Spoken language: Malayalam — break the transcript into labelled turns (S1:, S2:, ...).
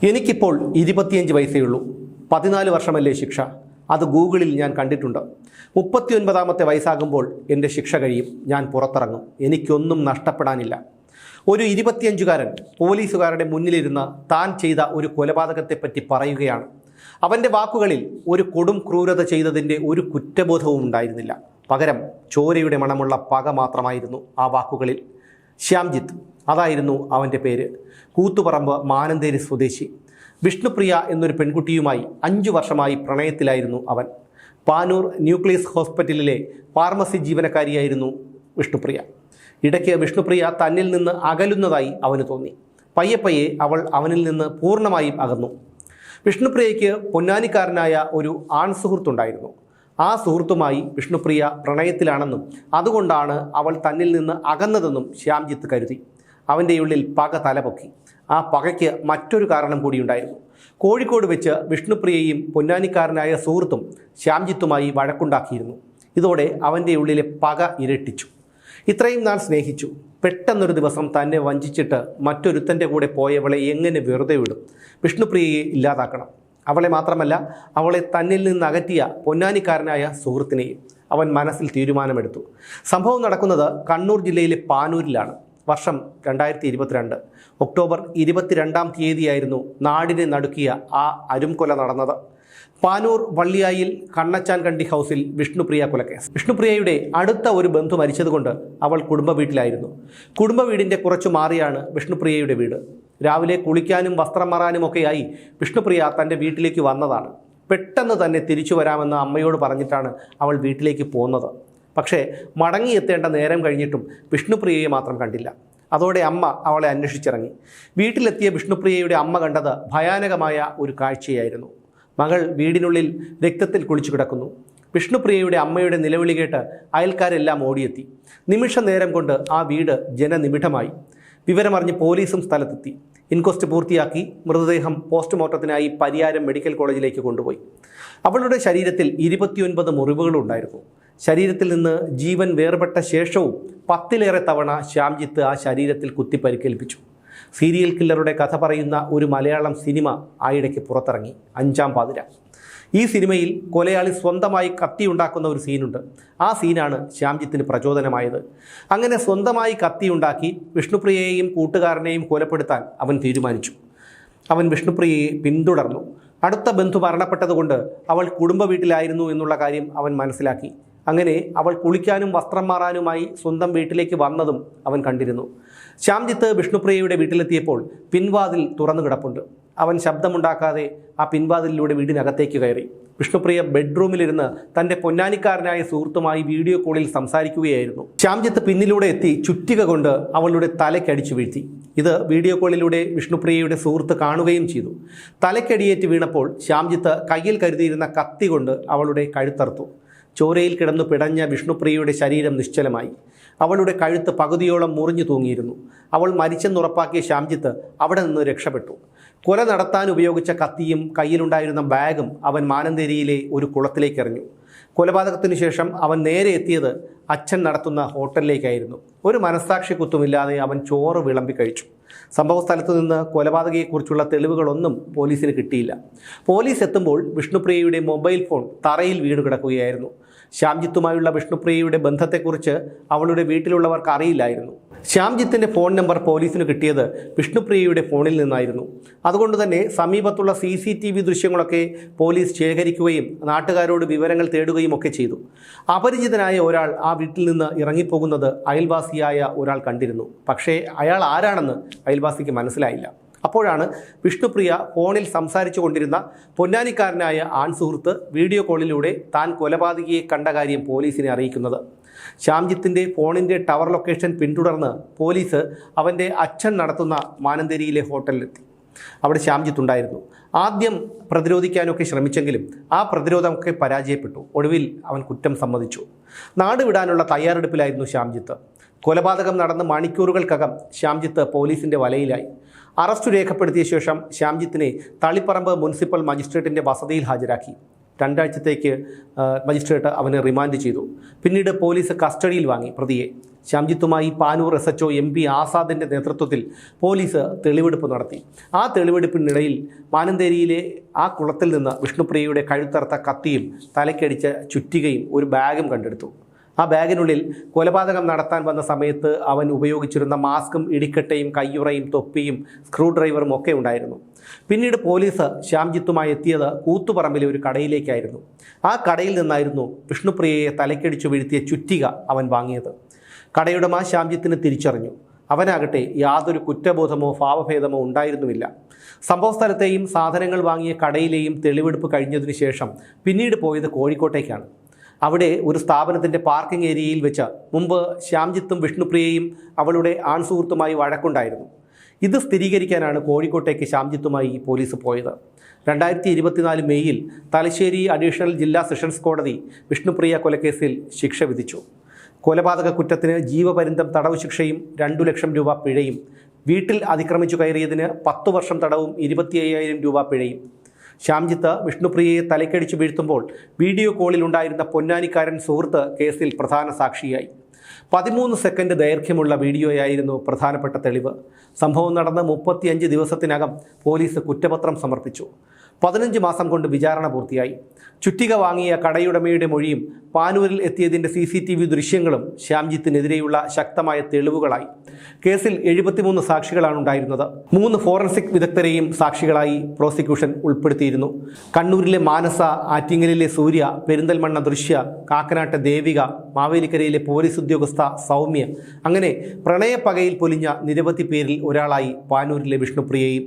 S1: എനിക്കിപ്പോൾ 25 വയസ്സേ ഉള്ളൂ. 14 വർഷമല്ലേ ശിക്ഷ. അത് ഗൂഗിളിൽ ഞാൻ കണ്ടിട്ടുണ്ട്. 39ാമത്തെ വയസ്സാകുമ്പോൾ എൻ്റെ ശിക്ഷ കഴിയും. ഞാൻ പുറത്തിറങ്ങും. എനിക്കൊന്നും നഷ്ടപ്പെടാനില്ല. ഒരു 25കാരൻ പോലീസുകാരുടെ മുന്നിലിരുന്ന് താൻ ചെയ്ത ഒരു കൊലപാതകത്തെപ്പറ്റി പറയുകയാണ്. അവൻ്റെ വാക്കുകളിൽ ഒരു കൊടും ക്രൂരത ചെയ്തതിൻ്റെ ഒരു കുറ്റബോധവും ഉണ്ടായിരുന്നില്ല. പകരം ചോരയുടെ മണമുള്ള പക മാത്രമായിരുന്നു ആ വാക്കുകളിൽ. ശ്യാംജിത്ത്, അതായിരുന്നു അവൻ്റെ പേര്. കൂത്തുപറമ്പ് മാനന്തേരി സ്വദേശി. വിഷ്ണുപ്രിയ എന്നൊരു പെൺകുട്ടിയുമായി 5 വർഷമായി പ്രണയത്തിലായിരുന്നു അവൻ. പാനൂർ ന്യൂക്ലിയസ് ഹോസ്പിറ്റലിലെ ഫാർമസി ജീവനക്കാരിയായിരുന്നു വിഷ്ണുപ്രിയ. ഇടയ്ക്ക് വിഷ്ണുപ്രിയ തന്നിൽ നിന്ന് അകലുന്നതായി അവന് തോന്നി. പയ്യെ അവൾ അവനിൽ നിന്ന് പൂർണ്ണമായും അകന്നു. വിഷ്ണുപ്രിയയ്ക്ക് പൊന്നാനിക്കാരനായ ഒരു ആൺ സുഹൃത്തുണ്ടായിരുന്നു. ആ സുഹൃത്തുമായി വിഷ്ണുപ്രിയ പ്രണയത്തിലാണെന്നും അതുകൊണ്ടാണ് അവൾ തന്നിൽ നിന്ന് അകന്നതെന്നും ശ്യാംജിത്ത് കരുതി. അവൻ്റെ ഉള്ളിൽ പക തലപൊക്കി. ആ പകയ്ക്ക് മറ്റൊരു കാരണം കൂടിയുണ്ടായിരുന്നു. കോഴിക്കോട് വെച്ച് വിഷ്ണുപ്രിയയും പൊന്നാനിക്കാരനായ സുഹൃത്തും ശ്യാംജിത്തുമായി വഴക്കുണ്ടാക്കിയിരുന്നു. ഇതോടെ അവൻ്റെ ഉള്ളിലെ പക ഇരട്ടിച്ചു. ഇത്രയും നാൾ സ്നേഹിച്ചു. പെട്ടെന്നൊരു ദിവസം തന്നെ വഞ്ചിച്ചിട്ട് മറ്റൊരുത്തൻ്റെ കൂടെ പോയവളെ എങ്ങനെ വെറുതെ വിടും? വിഷ്ണുപ്രിയയെ ഇല്ലാതാക്കണം. അവളെ മാത്രമല്ല, അവളെ തന്നിൽ നിന്ന് അകറ്റിയ പൊന്നാനിക്കാരനായ സുഹൃത്തിനെയും. അവൻ മനസ്സിൽ തീരുമാനമെടുത്തു. സംഭവം നടക്കുന്നത് കണ്ണൂർ ജില്ലയിലെ പാനൂരിലാണ്. വർഷം 2022 ഒക്ടോബർ 22-ാം തീയതിയായിരുന്നു നാടിനെ നടുക്കിയ ആ അരുംകൊല നടന്നത്. പാനൂർ വള്ളിയായിൽ കണ്ണച്ചാൻ കണ്ടി ഹൗസിൽ വിഷ്ണുപ്രിയ കൊലക്കേസ്. വിഷ്ണുപ്രിയയുടെ അടുത്ത ഒരു ബന്ധു മരിച്ചതുകൊണ്ട് അവൾ കുടുംബ വീട്ടിലായിരുന്നു. കുടുംബ വീടിൻ്റെ കുറച്ചു മാറിയാണ് വിഷ്ണുപ്രിയയുടെ വീട്. രാവിലെ കുളിക്കാനും വസ്ത്രം മാറാനുമൊക്കെയായി വിഷ്ണുപ്രിയ തൻ്റെ വീട്ടിലേക്ക് വന്നതാണ്. പെട്ടെന്ന് തന്നെ തിരിച്ചു വരാമെന്ന് അമ്മയോട് പറഞ്ഞിട്ടാണ് അവൾ വീട്ടിലേക്ക് പോകുന്നത്. പക്ഷേ മടങ്ങിയെത്തേണ്ട നേരം കഴിഞ്ഞിട്ടും വിഷ്ണുപ്രിയയെ മാത്രം കണ്ടില്ല. അതോടെ അമ്മ അവളെ അന്വേഷിച്ചിറങ്ങി. വീട്ടിലെത്തിയ വിഷ്ണുപ്രിയയുടെ അമ്മ കണ്ടത് ഭയാനകമായ ഒരു കാഴ്ചയായിരുന്നു. മകൾ വീടിനുള്ളിൽ രക്തത്തിൽ കുളിച്ചു കിടക്കുന്നു. വിഷ്ണുപ്രിയയുടെ അമ്മയുടെ നിലവിളി കേട്ട് അയൽക്കാരെല്ലാം ഓടിയെത്തി. നിമിഷ നേരം കൊണ്ട് ആ വീട് ജനനിബിഡമായി. വിവരമറിഞ്ഞ് പോലീസും സ്ഥലത്തെത്തി. ഇൻക്വസ്റ്റ് പൂർത്തിയാക്കി മൃതദേഹം പോസ്റ്റ്മോർട്ടത്തിനായി പരിയാരം മെഡിക്കൽ കോളേജിലേക്ക് കൊണ്ടുപോയി. അവളുടെ ശരീരത്തിൽ 29 മുറിവുകളുണ്ടായിരുന്നു. ശരീരത്തിൽ നിന്ന് ജീവൻ വേർപെട്ട ശേഷവും 10ലേറെ തവണ ശ്യാംജിത്ത് ആ ശരീരത്തിൽ കുത്തി പരിക്കേൽപ്പിച്ചു. സീരിയൽ കില്ലറുടെ കഥ പറയുന്ന ഒരു മലയാളം സിനിമ ആയിടയ്ക്ക് പുറത്തിറങ്ങി, 5-ാം പാതിര. ഈ സിനിമയിൽ കൊലയാളി സ്വന്തമായി കത്തിയുണ്ടാക്കുന്ന ഒരു സീനുണ്ട്. ആ സീനാണ് ശ്യാംജിത്തിന് പ്രചോദനമായത്. അങ്ങനെ സ്വന്തമായി കത്തിയുണ്ടാക്കി വിഷ്ണുപ്രിയയെയും കൂട്ടുകാരനെയും കൊലപ്പെടുത്താൻ അവൻ തീരുമാനിച്ചു. അവൻ വിഷ്ണുപ്രിയയെ പിന്തുടർന്നു. അടുത്ത ബന്ധു മരണപ്പെട്ടതുകൊണ്ട് അവൾ കുടുംബ വീട്ടിലായിരുന്നു എന്നുള്ള കാര്യം അവൻ മനസ്സിലാക്കി. അങ്ങനെ അവൾ കുളിക്കാനും വസ്ത്രം മാറാനുമായി സ്വന്തം വീട്ടിലേക്ക് വന്നതും അവൻ കണ്ടിരുന്നു. ശ്യാംജിത്ത് വിഷ്ണുപ്രിയയുടെ വീട്ടിലെത്തിയപ്പോൾ പിൻവാതിൽ തുറന്നു കിടപ്പുണ്ട്. അവൻ ശബ്ദമുണ്ടാക്കാതെ ആ പിൻവാതിലിലൂടെ വീടിനകത്തേക്ക് കയറി. വിഷ്ണുപ്രിയ ബെഡ്റൂമിലിരുന്ന് തൻ്റെ പൊന്നാനിക്കാരനായ സുഹൃത്തുമായി വീഡിയോ കോളിൽ സംസാരിക്കുകയായിരുന്നു. ശ്യാംജിത്ത് പിന്നിലൂടെ എത്തി ചുറ്റിക കൊണ്ട് അവളുടെ തലയ്ക്കടിച്ചു വീഴ്ത്തി. ഇത് വീഡിയോ കോളിലൂടെ വിഷ്ണുപ്രിയയുടെ സുഹൃത്ത് കാണുകയും ചെയ്തു. തലയ്ക്കടിയേറ്റ് വീണപ്പോൾ ശ്യാംജിത്ത് കയ്യിൽ കരുതിയിരുന്ന കത്തി കൊണ്ട് അവളുടെ കഴുത്തറുത്തു. ചോരയിൽ കിടന്നു പിടഞ്ഞ വിഷ്ണുപ്രിയയുടെ ശരീരം നിശ്ചലമായി. അവളുടെ കഴുത്ത് പകുതിയോളം മുറിഞ്ഞു തൂങ്ങിയിരുന്നു. അവൾ മരിച്ചെന്നുറപ്പാക്കിയ ശ്യാംജിത്ത് അവിടെ നിന്ന് രക്ഷപ്പെട്ടു. കൊല നടത്താൻ ഉപയോഗിച്ച കത്തിയും കയ്യിലുണ്ടായിരുന്ന ബാഗും അവൻ മാനന്തേരിയിലെ ഒരു കുളത്തിലേക്ക് എറിഞ്ഞു. കൊലപാതകത്തിനു ശേഷം അവൻ നേരെ എത്തിയത് അച്ഛൻ നടത്തുന്ന ഹോട്ടലിലേക്കായിരുന്നു. ഒരു മനസ്സാക്ഷി കുത്തുമില്ലാതെ അവൻ ചോറ് വിളമ്പി കഴിച്ചു. സംഭവ സ്ഥലത്തു നിന്ന് കൊലപാതകയെക്കുറിച്ചുള്ള തെളിവുകളൊന്നും പോലീസിന് കിട്ടിയില്ല. പോലീസ് എത്തുമ്പോൾ വിഷ്ണുപ്രിയയുടെ മൊബൈൽ ഫോൺ തറയിൽ വീണ് കിടക്കുകയായിരുന്നു. ശ്യാംജിത്തുമായുള്ള വിഷ്ണുപ്രിയയുടെ ബന്ധത്തെക്കുറിച്ച് അവളുടെ വീട്ടിലുള്ളവർക്ക് അറിയില്ലായിരുന്നു. ശ്യാംജിത്തിൻ്റെ ഫോൺ നമ്പർ പോലീസിന് കിട്ടിയത് വിഷ്ണുപ്രിയയുടെ ഫോണിൽ നിന്നായിരുന്നു. അതുകൊണ്ട് തന്നെ സമീപത്തുള്ള CCTV ദൃശ്യങ്ങളൊക്കെ പോലീസ് ശേഖരിക്കുകയും നാട്ടുകാരോട് വിവരങ്ങൾ തേടുകയും ഒക്കെ ചെയ്തു. അപരിചിതനായ ഒരാൾ ആ വീട്ടിൽ നിന്ന് ഇറങ്ങിപ്പോകുന്നത് അയൽവാസിയായ ഒരാൾ കണ്ടിരുന്നു. പക്ഷേ അയാൾ ആരാണെന്ന് അയൽവാസിക്ക് മനസ്സിലായില്ല. അപ്പോഴാണ് വിഷ്ണുപ്രിയ ഫോണിൽ സംസാരിച്ചു കൊണ്ടിരുന്ന പൊന്നാനിക്കാരനായ ആൺ സുഹൃത്ത് വീഡിയോ കോളിലൂടെ താൻ കൊലപാതകിയെ കണ്ട കാര്യം പോലീസിനെ അറിയിക്കുന്നത്. ശ്യാംജിത്തിൻ്റെ ഫോണിൻ്റെ ടവർ ലൊക്കേഷൻ പിന്തുടർന്ന് പോലീസ് അവൻ്റെ അച്ഛൻ നടത്തുന്ന മാനന്തേരിയിലെ ഹോട്ടലിലെത്തി. അവിടെ ശ്യാംജിത്ത് ഉണ്ടായിരുന്നു. ആദ്യം പ്രതിരോധിക്കാനൊക്കെ ശ്രമിച്ചെങ്കിലും ആ പ്രതിരോധമൊക്കെ പരാജയപ്പെട്ടു. ഒടുവിൽ അവൻ കുറ്റം സമ്മതിച്ചു. നാട് വിടാനുള്ള തയ്യാറെടുപ്പിലായിരുന്നു ശ്യാംജിത്ത്. കൊലപാതകം നടന്ന് മണിക്കൂറുകൾക്കകം ശ്യാംജിത്ത് പോലീസിൻ്റെ വലയിലായി. അറസ്റ്റ് രേഖപ്പെടുത്തിയ ശേഷം ശ്യാംജിത്തിനെ തളിപ്പറമ്പ് മുനിസിപ്പൽ മജിസ്ട്രേറ്റിൻ്റെ വസതിയിൽ ഹാജരാക്കി. 2 ആഴ്ചത്തേക്ക് മജിസ്ട്രേറ്റ് അവനെ റിമാൻഡ് ചെയ്തു. പിന്നീട് പോലീസ് കസ്റ്റഡിയിൽ വാങ്ങി പ്രതിയെ. ശ്യാംജിത്തുമായി പാനൂർ SHO MP ആസാദിൻ്റെ നേതൃത്വത്തിൽ പോലീസ് തെളിവെടുപ്പ് നടത്തി. ആ തെളിവെടുപ്പിനിടയിൽ മാനന്തേരിയിലെ ആ കുളത്തിൽ നിന്ന് വിഷ്ണുപ്രിയയുടെ കഴുത്തറുത്ത കത്തിയും തലയ്ക്കടിച്ച ചുറ്റികയും ഒരു ബാഗും കണ്ടെടുത്തു. ആ ബാഗിനുള്ളിൽ കൊലപാതകം നടത്താൻ വന്ന സമയത്ത് അവൻ ഉപയോഗിച്ചിരുന്ന മാസ്കും ഇടിക്കട്ടയും കയ്യുറയും തൊപ്പിയും സ്ക്രൂ ഡ്രൈവറും ഒക്കെ ഉണ്ടായിരുന്നു. പിന്നീട് പോലീസ് ശ്യാംജിത്തുമായി എത്തിയത് കൂത്തുപറമ്പിലെ ഒരു കടയിലേക്കായിരുന്നു. ആ കടയിൽ നിന്നായിരുന്നു വിഷ്ണുപ്രിയയെ തലയ്ക്കടിച്ചു വീഴ്ത്തിയ ചുറ്റിക അവൻ വാങ്ങിയത്. കടയുടമ ശ്യാംജിത്തിനെ തിരിച്ചറിഞ്ഞു. അവനാകട്ടെ യാതൊരു കുറ്റബോധമോ ഭാവഭേദമോ ഉണ്ടായിരുന്നുമില്ല. സംഭവസ്ഥലത്തെയും സാധനങ്ങൾ വാങ്ങിയ കടയിലെയും തെളിവെടുപ്പ് കഴിഞ്ഞതിനു ശേഷം പിന്നീട് പോയത് കോഴിക്കോട്ടേക്കാണ്. അവിടെ ഒരു സ്ഥാപനത്തിൻ്റെ പാർക്കിംഗ് ഏരിയയിൽ വെച്ച് മുമ്പ് ശ്യാംജിത്തും വിഷ്ണുപ്രിയയും അവളുടെ ആൺസുഹൃത്തുമായി വഴക്കുണ്ടായിരുന്നു. ഇത് സ്ഥിരീകരിക്കാനാണ് കോഴിക്കോട്ടേക്ക് ശ്യാംജിത്തുമായി പോലീസ് പോയത്. 2024 മെയ്യിൽ തലശ്ശേരി അഡീഷണൽ ജില്ലാ സെഷൻസ് കോടതി വിഷ്ണുപ്രിയ കൊലക്കേസിൽ ശിക്ഷ വിധിച്ചു. കൊലപാതക കുറ്റത്തിന് ജീവപര്യന്തം തടവ് ശിക്ഷയും 2 ലക്ഷം രൂപ പിഴയും, വീട്ടിൽ അതിക്രമിച്ചു കയറിയതിന് 10 വർഷം തടവും 25,000 രൂപ പിഴയും. ശ്യാംജിത്ത് വിഷ്ണുപ്രിയയെ തലയ്ക്കടിച്ചു വീഴ്ത്തുമ്പോൾ വീഡിയോ കോളിലുണ്ടായിരുന്ന പൊന്നാനിക്കാരൻ സുഹൃത്ത് കേസിൽ പ്രധാന സാക്ഷിയായി. 13 സെക്കൻഡ് ദൈർഘ്യമുള്ള വീഡിയോയായിരുന്നു പ്രധാനപ്പെട്ട തെളിവ്. സംഭവം നടന്ന് 35 ദിവസത്തിനകം പോലീസ് കുറ്റപത്രം സമർപ്പിച്ചു. 15 മാസം കൊണ്ട് വിചാരണ പൂർത്തിയായി. ചുറ്റിക വാങ്ങിയ കടയുടമയുടെ മൊഴിയും പാനൂരിൽ എത്തിയതിൻ്റെ CCTV ദൃശ്യങ്ങളും ശ്യാംജിത്തിനെതിരെയുള്ള ശക്തമായ തെളിവുകളായി. കേസിൽ 73 സാക്ഷികളാണ് ഉണ്ടായിരുന്നത്. 3 ഫോറൻസിക് വിദഗ്ധരെയും സാക്ഷികളായി പ്രോസിക്യൂഷൻ ഉൾപ്പെടുത്തിയിരുന്നു. കണ്ണൂരിലെ മാനസ, ആറ്റിങ്ങലിലെ സൂര്യ, പെരിന്തൽമണ്ണ ദൃശ്യ, കാക്കനാട്ടെ ദേവിക, മാവേലിക്കരയിലെ പോലീസ് ഉദ്യോഗസ്ഥ സൗമ്യ, അങ്ങനെ പ്രണയപ്പകയിൽ പൊലിഞ്ഞ നിരവധി പേരിൽ ഒരാളായി പാനൂരിലെ വിഷ്ണുപ്രിയയും.